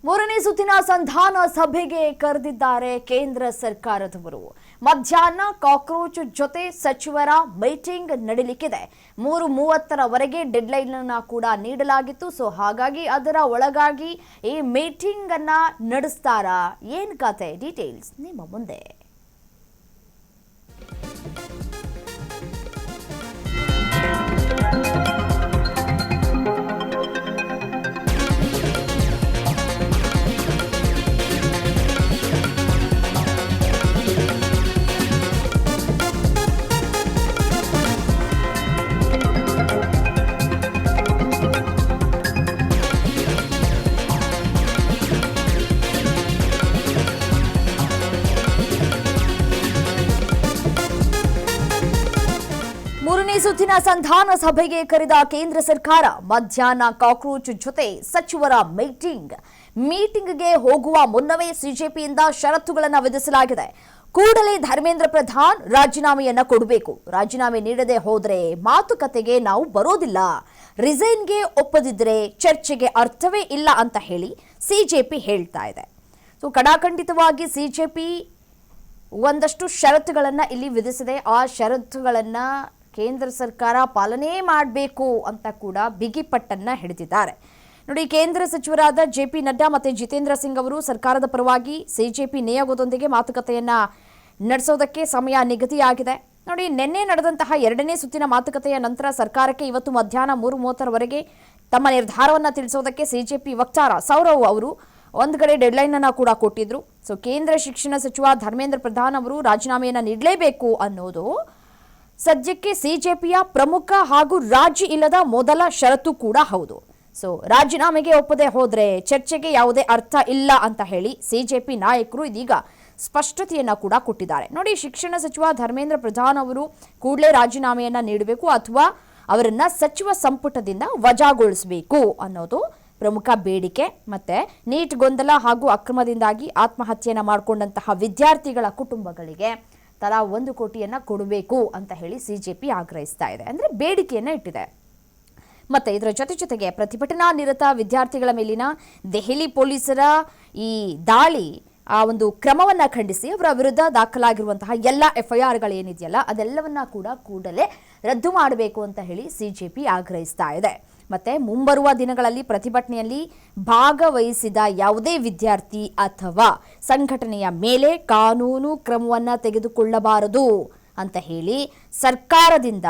ಮೂರನೇ ಸುತ್ತಿನ ಸಂಧಾನ ಸಭೆಗೆ ಕರೆದಿದ್ದಾರೆ ಕೇಂದ್ರ ಸರ್ಕಾರದವರು. ಮಧ್ಯಾಹ್ನ ಕಾಕ್ರೋಚ್ ಜೊತೆ ಸಚಿವರ ಮೀಟಿಂಗ್ ನಡೆಯಲಿಕ್ಕಿದೆ. 3:30ರವರೆಗೆ ಡೆಡ್ಲೈನ್ ಅನ್ನು ಕೂಡ ನೀಡಲಾಗಿತ್ತು. ಸೊ ಹಾಗಾಗಿ ಅದರ ಒಳಗಾಗಿ ಈ ಮೀಟಿಂಗ್ ಅನ್ನ ನಡೆಸ್ತಾರಾ, ಏನ್ ಕತೆ, ಡೀಟೇಲ್ಸ್ ನಿಮ್ಮ ಮುಂದೆ. ಮೂರನೇ ಸುತ್ತಿನ ಸಂಧಾನ ಸಭೆಗೆ ಕರೆದ ಕೇಂದ್ರ ಸರ್ಕಾರ. ಮಧ್ಯಾಹ್ನ ಕಾಕ್ರೋಚ್ ಜೊತೆ ಸಚಿವರ ಮೀಟಿಂಗ್ಗೆ ಹೋಗುವ ಮುನ್ನವೇ ಸಿಜೆಪಿಯಿಂದ ಷರತ್ತುಗಳನ್ನು ವಿಧಿಸಲಾಗಿದೆ. ಕೂಡಲೇ ಧರ್ಮೇಂದ್ರ ಪ್ರಧಾನ್ ರಾಜೀನಾಮೆಯನ್ನ ಕೊಡಬೇಕು. ರಾಜೀನಾಮೆ ನೀಡದೆ ಹೋದ್ರೆ ಮಾತುಕತೆಗೆ ನಾವು ಬರೋದಿಲ್ಲ. ರಿಸೈನ್ಗೆ ಒಪ್ಪದಿದ್ರೆ ಚರ್ಚೆಗೆ ಅರ್ಥವೇ ಇಲ್ಲ ಅಂತ ಹೇಳಿ ಸಿಜೆಪಿ ಹೇಳ್ತಾ ಇದೆ. ಸೊ ಕಡಾಖಂಡಿತವಾಗಿ ಸಿಜೆಪಿ ಒಂದಷ್ಟು ಷರತ್ತುಗಳನ್ನು ಇಲ್ಲಿ ವಿಧಿಸಿದೆ. ಆ ಷರತ್ತುಗಳನ್ನು ಕೇಂದ್ರ ಸರ್ಕಾರ ಪಾಲನೆ ಮಾಡಬೇಕು ಅಂತ ಕೂಡ ಬಿಗಿಪಟ್ಟನ್ನ ಹಿಡಿದಿದ್ದಾರೆ. ನೋಡಿ, ಕೇಂದ್ರ ಸಚಿವರಾದ ಜೆ.ಪಿ. ನಡ್ಡಾ ಮತ್ತು ಜಿತೇಂದ್ರ ಸಿಂಗ್ ಅವರು ಸರ್ಕಾರದ ಪರವಾಗಿ ಸಿಜೆಪಿ ನಿಯೋಗದೊಂದಿಗೆ ಮಾತುಕತೆಯನ್ನ ನಡೆಸೋದಕ್ಕೆ ಸಮಯ ನಿಗದಿಯಾಗಿದೆ. ನೋಡಿ, ನಿನ್ನೆ ನಡೆದಂತಹ ಎರಡನೇ ಸುತ್ತಿನ ಮಾತುಕತೆಯ ನಂತರ ಸರ್ಕಾರಕ್ಕೆ ಇವತ್ತು ಮಧ್ಯಾಹ್ನ 3:30ರವರೆಗೆ ತಮ್ಮ ನಿರ್ಧಾರವನ್ನು ತಿಳಿಸೋದಕ್ಕೆ ಸಿಜೆಪಿ ವಕ್ತಾರ ಸೌರವ್ ಅವರು ಒಂದು ಕಡೆ ಡೆಡ್ಲೈನ್ ಅನ್ನು ಕೂಡ ಕೊಟ್ಟಿದ್ರು. ಸೊ ಕೇಂದ್ರ ಶಿಕ್ಷಣ ಸಚಿವ ಧರ್ಮೇಂದ್ರ ಪ್ರಧಾನ್ ಅವರು ರಾಜೀನಾಮೆಯನ್ನು ನೀಡಲೇಬೇಕು ಅನ್ನೋದು ಸದ್ಯಕ್ಕೆ ಸಿಜೆಪಿಯ ಪ್ರಮುಖ ಹಾಗೂ ರಾಜಿ ಇಲ್ಲದ ಮೊದಲ ಷರತ್ತು ಕೂಡ ಹೌದು. ಸೊ ರಾಜೀನಾಮೆಗೆ ಒಪ್ಪದೆ ಹೋದ್ರೆ ಚರ್ಚೆಗೆ ಯಾವುದೇ ಅರ್ಥ ಇಲ್ಲ ಅಂತ ಹೇಳಿ ಸಿಜೆಪಿ ನಾಯಕರು ಇದೀಗ ಸ್ಪಷ್ಟತೆಯನ್ನ ಕೂಡ ಕೊಟ್ಟಿದ್ದಾರೆ. ನೋಡಿ, ಶಿಕ್ಷಣ ಸಚಿವ ಧರ್ಮೇಂದ್ರ ಪ್ರಧಾನ್ ಅವರು ಕೂಡಲೇ ರಾಜೀನಾಮೆಯನ್ನ ನೀಡಬೇಕು ಅಥವಾ ಅವರನ್ನ ಸಚಿವ ಸಂಪುಟದಿಂದ ವಜಾಗೊಳಿಸಬೇಕು ಅನ್ನೋದು ಪ್ರಮುಖ ಬೇಡಿಕೆ. ಮತ್ತೆ ನೀಟ್ ಗೊಂದಲ ಹಾಗೂ ಅಕ್ರಮದಿಂದಾಗಿ ಆತ್ಮಹತ್ಯೆಯನ್ನ ಮಾಡಿಕೊಂಡಂತಹ ವಿದ್ಯಾರ್ಥಿಗಳ ಕುಟುಂಬಗಳಿಗೆ ತಲಾ 1 ಕೋಟಿಯನ್ನ ಕೊಡಬೇಕು ಅಂತ ಹೇಳಿ ಸಿಜೆಪಿ ಆಗ್ರಹಿಸ್ತಾ ಇದೆ, ಅಂದ್ರೆ ಬೇಡಿಕೆಯನ್ನ ಇಟ್ಟಿದೆ. ಮತ್ತೆ ಇದರ ಜೊತೆಗೆ ಪ್ರತಿಭಟನಾ ನಿರತ ವಿದ್ಯಾರ್ಥಿಗಳ ಮೇಲಿನ ದೆಹಲಿ ಪೊಲೀಸರ ಈ ದಾಳಿ ಆ ಒಂದು ಕ್ರಮವನ್ನ ಖಂಡಿಸಿ ಅವರ ವಿರುದ್ಧ ದಾಖಲಾಗಿರುವಂತಹ ಎಲ್ಲ FIRಗಳೇನಿದೆಯಲ್ಲ ಅದೆಲ್ಲವನ್ನ ಕೂಡ ಕೂಡಲೇ ರದ್ದು ಮಾಡಬೇಕು ಅಂತ ಹೇಳಿ ಸಿಜೆಪಿ ಆಗ್ರಹಿಸ್ತಾ ಇದೆ. ಮತ್ತೆ ಮುಂಬರುವ ದಿನಗಳಲ್ಲಿ ಪ್ರತಿಭಟನೆಯಲ್ಲಿ ಭಾಗವಹಿಸಿದ ಯಾವುದೇ ವಿದ್ಯಾರ್ಥಿ ಅಥವಾ ಸಂಘಟನೆಯ ಮೇಲೆ ಕಾನೂನು ಕ್ರಮವನ್ನ ತೆಗೆದುಕೊಳ್ಳಬಾರದು ಅಂತ ಹೇಳಿ ಸರ್ಕಾರದಿಂದ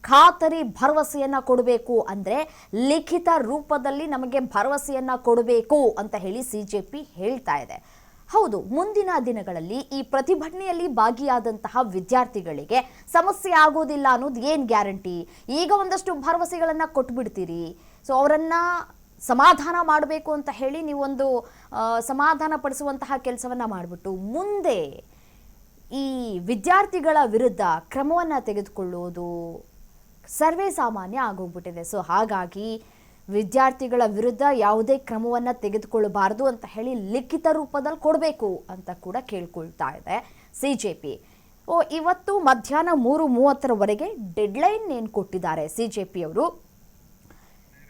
ಖಾತರಿ ಭರವಸೆಯನ್ನ ಕೊಡಬೇಕು. ಅಂದ್ರೆ ಲಿಖಿತ ರೂಪದಲ್ಲಿ ನಮಗೆ ಭರವಸೆಯನ್ನ ಕೊಡಬೇಕು ಅಂತ ಹೇಳಿ ಸಿಜೆಪಿ ಹೇಳ್ತಾ ಇದೆ. ಹೌದು, ಮುಂದಿನ ದಿನಗಳಲ್ಲಿ ಈ ಪ್ರತಿಭಟನೆಯಲ್ಲಿ ಭಾಗಿಯಾದಂತಹ ವಿದ್ಯಾರ್ಥಿಗಳಿಗೆ ಸಮಸ್ಯೆ ಆಗೋದಿಲ್ಲ ಅನ್ನೋದು ಏನು ಗ್ಯಾರಂಟಿ? ಈಗ ಒಂದಷ್ಟು ಭರವಸೆಗಳನ್ನು ಕೊಟ್ಬಿಡ್ತೀರಿ. ಸೊ ಅವರನ್ನ ಸಮಾಧಾನ ಮಾಡಬೇಕು ಅಂತ ಹೇಳಿ ನೀವೊಂದು ಸಮಾಧಾನ ಪಡಿಸುವಂತಹ ಕೆಲಸವನ್ನ ಮಾಡಿಬಿಟ್ಟು ಮುಂದೆ ಈ ವಿದ್ಯಾರ್ಥಿಗಳ ವಿರುದ್ಧ ಕ್ರಮವನ್ನು ತೆಗೆದುಕೊಳ್ಳೋದು ಸರ್ವೇ ಸಾಮಾನ್ಯ ಆಗೋಗ್ಬಿಟ್ಟಿದೆ. ಸೊ ಹಾಗಾಗಿ ವಿದ್ಯಾರ್ಥಿಗಳ ವಿರುದ್ಧ ಯಾವುದೇ ಕ್ರಮವನ್ನು ತೆಗೆದುಕೊಳ್ಳಬಾರದು ಅಂತ ಹೇಳಿ ಲಿಖಿತ ರೂಪದಲ್ಲಿ ಕೊಡಬೇಕು ಅಂತ ಕೂಡ ಕೇಳ್ಕೊಳ್ತಾ ಇದೆ ಸಿಜೆಪಿ. ಇವತ್ತು ಮಧ್ಯಾಹ್ನ 3:30ರವರೆಗೆ ಡೆಡ್ಲೈನ್ ಏನು ಕೊಟ್ಟಿದ್ದಾರೆ ಸಿಜೆಪಿ ಅವರು.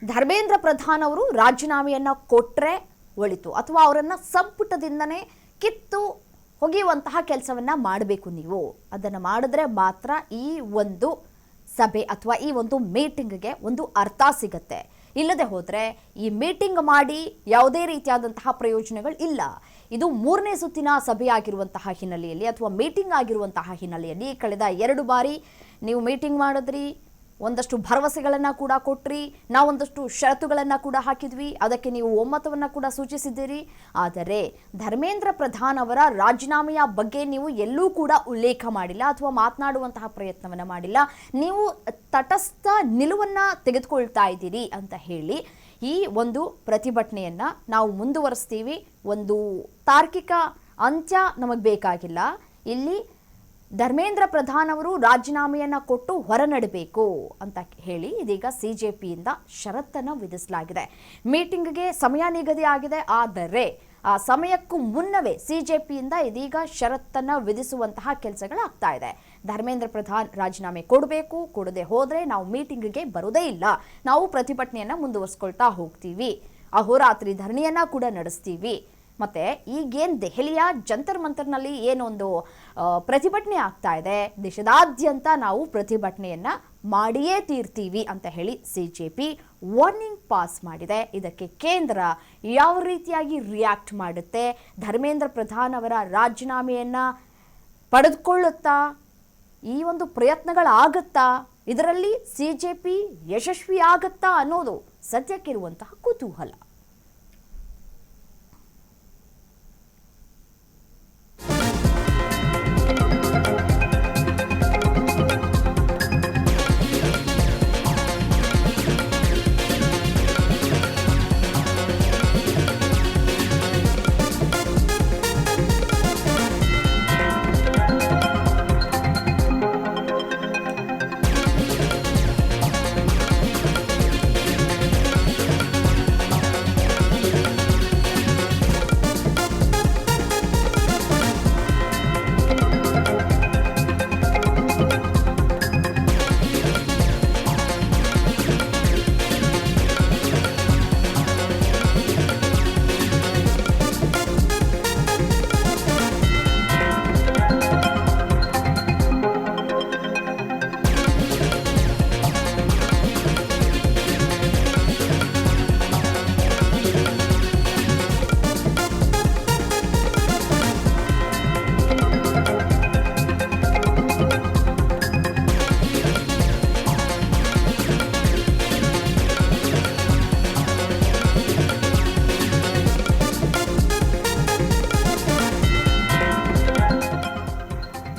ಧರ್ಮೇಂದ್ರ ಪ್ರಧಾನ್ ಅವರು ರಾಜೀನಾಮೆಯನ್ನ ಕೊಟ್ಟರೆ ಒಳಿತು, ಅಥವಾ ಅವರನ್ನ ಸಂಪುಟದಿಂದನೇ ಕಿತ್ತು ಹೊಗೆಯುವಂತಹ ಕೆಲಸವನ್ನ ಮಾಡಬೇಕು. ನೀವು ಅದನ್ನು ಮಾಡಿದ್ರೆ ಮಾತ್ರ ಈ ಒಂದು ಸಭೆ ಅಥವಾ ಈ ಒಂದು ಮೀಟಿಂಗ್ಗೆ ಒಂದು ಅರ್ಥ ಸಿಗತ್ತೆ. ಇಲ್ಲದೆ ಹೋದರೆ ಈ ಮೀಟಿಂಗ್ ಮಾಡಿ ಯಾವುದೇ ರೀತಿಯಾದಂತಹ ಪ್ರಯೋಜನಗಳು ಇಲ್ಲ. ಇದು ಮೂರನೇ ಸುತ್ತಿನ ಸಭೆಯಾಗಿರುವಂತಹ ಹಿನ್ನೆಲೆಯಲ್ಲಿ ಅಥವಾ ಮೀಟಿಂಗ್ ಆಗಿರುವಂತಹ ಹಿನ್ನೆಲೆಯಲ್ಲಿ ಕಳೆದ 2 ಬಾರಿ ನೀವು ಮೀಟಿಂಗ್ ಮಾಡಿದ್ರಿ, ಒಂದಷ್ಟು ಭರವಸೆಗಳನ್ನು ಕೂಡ ಕೊಟ್ರಿ, ನಾವೊಂದಷ್ಟು ಷರತ್ತುಗಳನ್ನು ಕೂಡ ಹಾಕಿದ್ವಿ, ಅದಕ್ಕೆ ನೀವು ಒಮ್ಮತವನ್ನು ಕೂಡ ಸೂಚಿಸಿದ್ದೀರಿ. ಆದರೆ ಧರ್ಮೇಂದ್ರ ಪ್ರಧಾನ್ ಅವರ ರಾಜೀನಾಮೆಯ ಬಗ್ಗೆ ನೀವು ಎಲ್ಲೂ ಕೂಡ ಉಲ್ಲೇಖ ಮಾಡಿಲ್ಲ ಅಥವಾ ಮಾತನಾಡುವಂತಹ ಪ್ರಯತ್ನವನ್ನು ಮಾಡಿಲ್ಲ. ನೀವು ತಟಸ್ಥ ನಿಲುವನ್ನು ತೆಗೆದುಕೊಳ್ತಾ ಇದ್ದೀರಿ ಅಂತ ಹೇಳಿ ಈ ಒಂದು ಪ್ರತಿಭಟನೆಯನ್ನು ನಾವು ಮುಂದುವರಿಸ್ತೀವಿ. ಒಂದು ತಾರ್ಕಿಕ ಅಂತ್ಯ ನಮಗೆ ಬೇಕಾಗಿಲ್ಲ. ಇಲ್ಲಿ ಧರ್ಮೇಂದ್ರ ಪ್ರಧಾನ್ ಅವರು ರಾಜೀನಾಮೆಯನ್ನ ಕೊಟ್ಟು ಹೊರನಡಬೇಕು ಅಂತ ಹೇಳಿ ಇದೀಗ ಸಿಜೆಪಿಯಿಂದ ಷರತ್ತನ್ನು ವಿಧಿಸಲಾಗಿದೆ. ಮೀಟಿಂಗ್ಗೆ ಸಮಯ ನಿಗದಿ ಆಗಿದೆ, ಆದರೆ ಆ ಸಮಯಕ್ಕೂ ಮುನ್ನವೇ ಸಿಜೆಪಿಯಿಂದ ಇದೀಗ ಷರತ್ತನ್ನು ವಿಧಿಸುವಂತಹ ಕೆಲಸಗಳಾಗ್ತಾ ಇದೆ. ಧರ್ಮೇಂದ್ರ ಪ್ರಧಾನ್ ರಾಜೀನಾಮೆ ಕೊಡಬೇಕು, ಕೊಡದೆ ಹೋದರೆ ನಾವು ಮೀಟಿಂಗ್ಗೆ ಬರೋದೇ ಇಲ್ಲ, ನಾವು ಪ್ರತಿಭಟನೆಯನ್ನು ಮುಂದುವರಿಸ್ಕೊಳ್ತಾ ಹೋಗ್ತೀವಿ ಅಹೋರಾತ್ರಿ ಧರಣಿಯನ್ನ ಕೂಡ ನಡೆಸ್ತೀವಿ. ಮತ್ತೆ ಈಗೇನು ದೆಹಲಿಯ ಜಂತರ್ ಮಂತರ್ನಲ್ಲಿ ಏನೊಂದು ಪ್ರತಿಭಟನೆ ಆಗ್ತಾ ಇದೆ, ದೇಶದಾದ್ಯಂತ ನಾವು ಪ್ರತಿಭಟನೆಯನ್ನ ಮಾಡಿಯೇ ತೀರ್ತೀವಿ ಅಂತ ಹೇಳಿ ಸಿಜೆಪಿ ವಾರ್ನಿಂಗ್ ಪಾಸ್ ಮಾಡಿದೆ. ಇದಕ್ಕೆ ಕೇಂದ್ರ ಯಾವ ರೀತಿಯಾಗಿ ರಿಯಾಕ್ಟ್ ಮಾಡುತ್ತೆ, ಧರ್ಮೇಂದ್ರ ಪ್ರಧಾನ್ ಅವರ ರಾಜೀನಾಮೆಯನ್ನ ಪಡೆದುಕೊಳ್ಳುತ್ತಾ, ಈ ಒಂದು ಪ್ರಯತ್ನಗಳಾಗತ್ತಾ, ಇದರಲ್ಲಿ ಸಿಜೆಪಿ ಯಶಸ್ವಿ ಆಗತ್ತಾ ಅನ್ನೋದು ಸದ್ಯಕ್ಕಿರುವಂತಹ ಕುತೂಹಲ.